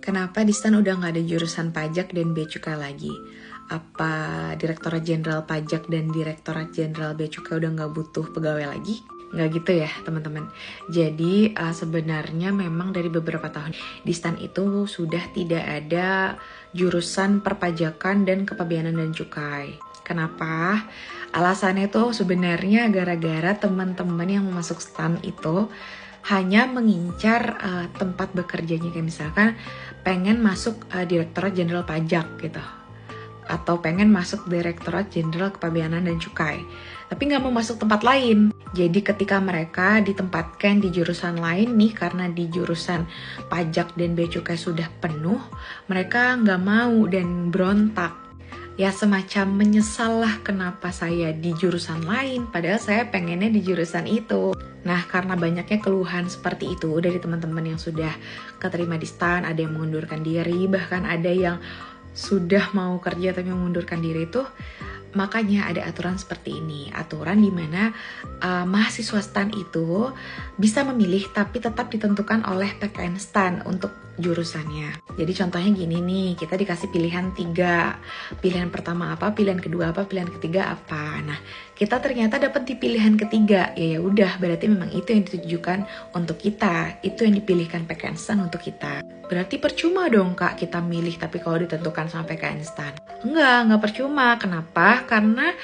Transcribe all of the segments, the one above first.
Kenapa di STAN udah nggak ada jurusan pajak dan bea cukai lagi? Apa Direktorat Jenderal Pajak dan Direktorat Jenderal Bea Cukai udah nggak butuh pegawai lagi? Nggak gitu ya teman-teman. Jadi sebenarnya memang dari beberapa tahun di STAN itu sudah tidak ada jurusan perpajakan dan kepabeanan dan cukai. Kenapa? Alasannya itu sebenarnya gara-gara teman-teman yang mau masuk STAN itu hanya mengincar tempat bekerjanya, kayak misalkan pengen masuk Direktorat Jenderal Pajak gitu, atau pengen masuk Direktorat Jenderal Kepabeanan dan Cukai, tapi nggak mau masuk tempat lain. Jadi ketika mereka ditempatkan di jurusan lain nih, karena di jurusan pajak dan bea cukai sudah penuh, mereka nggak mau dan berontak. Ya semacam menyesal lah, kenapa saya di jurusan lain padahal saya pengennya di jurusan itu. Nah, karena banyaknya keluhan seperti itu dari teman-teman yang sudah keterima di STAN, ada yang mengundurkan diri, bahkan ada yang sudah mau kerja tapi mengundurkan diri itu, makanya ada aturan seperti ini. Aturan dimana mahasiswa STAN itu bisa memilih tapi tetap ditentukan oleh PKN STAN untuk jurusannya. Jadi contohnya gini nih, kita dikasih pilihan 3. Pilihan pertama apa, pilihan kedua apa, pilihan ketiga apa. Nah, kita ternyata dapat di pilihan ketiga. Ya udah, berarti memang itu yang ditujukan untuk kita. Itu yang dipilihkan PKN STAN untuk kita. Berarti percuma dong Kak kita milih tapi kalau ditentukan sama PKN STAN. Enggak percuma. Kenapa? Karena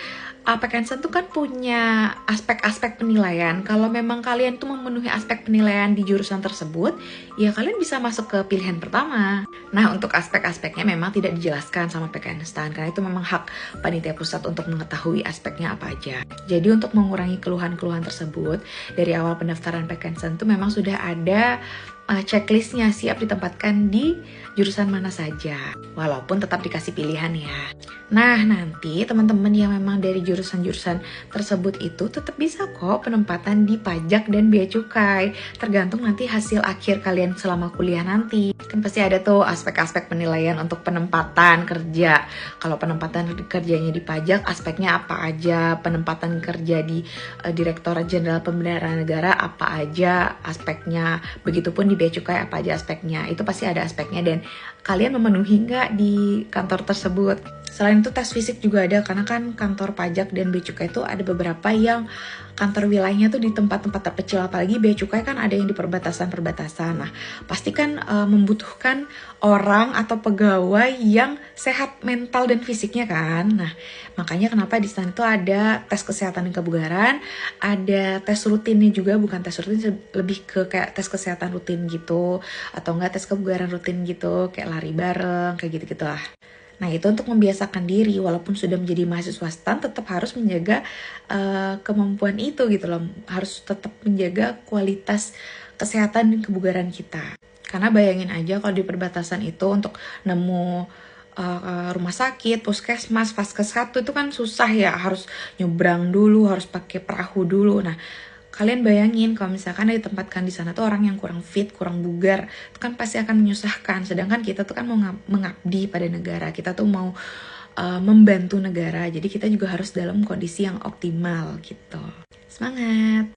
PKN STAN tuh kan punya aspek-aspek penilaian. Kalau memang kalian tuh memenuhi aspek penilaian di jurusan tersebut, ya kalian bisa masuk ke pilihan pertama. Nah, untuk aspek-aspeknya memang tidak dijelaskan sama PKN STAN, karena itu memang hak panitia pusat untuk mengetahui aspeknya apa aja. Jadi untuk mengurangi keluhan-keluhan tersebut, dari awal pendaftaran PKN STAN tuh memang sudah ada checklistnya, siap ditempatkan di jurusan mana saja, walaupun tetap dikasih pilihan ya. Nah, nanti teman-teman yang memang dari jurusan-jurusan tersebut itu tetap bisa kok penempatan di pajak dan bea cukai, tergantung nanti hasil akhir kalian selama kuliah nanti. Kan pasti ada tuh aspek-aspek penilaian untuk penempatan kerja. Kalau penempatan kerjanya di pajak, aspeknya apa aja, penempatan kerja di Direktorat Jenderal Pembenaran Negara apa aja aspeknya, begitupun di bea cukai apa aja aspeknya. Itu pasti ada aspeknya dan kalian memenuhi nggak di kantor tersebut. Selain itu tes fisik juga ada, karena kan kantor pajak dan bea cukai itu ada beberapa yang kantor wilayahnya tuh di tempat-tempat terpencil, apalagi bea cukai kan ada yang di perbatasan-perbatasan. Nah, pasti kan membutuhkan orang atau pegawai yang sehat mental dan fisiknya kan. Nah, makanya kenapa di sana itu ada tes kesehatan dan kebugaran, ada tes rutinnya juga, bukan tes rutin, lebih ke kayak tes kesehatan rutin gitu, atau enggak tes kebugaran rutin gitu, kayak lari bareng, kayak gitu-gitu lah. Nah, itu untuk membiasakan diri, walaupun sudah menjadi mahasiswa STAN, tetap harus menjaga kemampuan itu gitu loh. Harus tetap menjaga kualitas kesehatan dan kebugaran kita. Karena bayangin aja kalau di perbatasan itu untuk nemu rumah sakit, puskesmas, vaskes 1 itu kan susah ya, harus nyebrang dulu, harus pakai perahu dulu. Nah, kalian bayangin kalau misalkan ditempatkan di sana tuh orang yang kurang fit, kurang bugar, itu kan pasti akan menyusahkan. Sedangkan kita tuh kan mau mengabdi pada negara, kita tuh mau membantu negara. Jadi kita juga harus dalam kondisi yang optimal gitu. Semangat!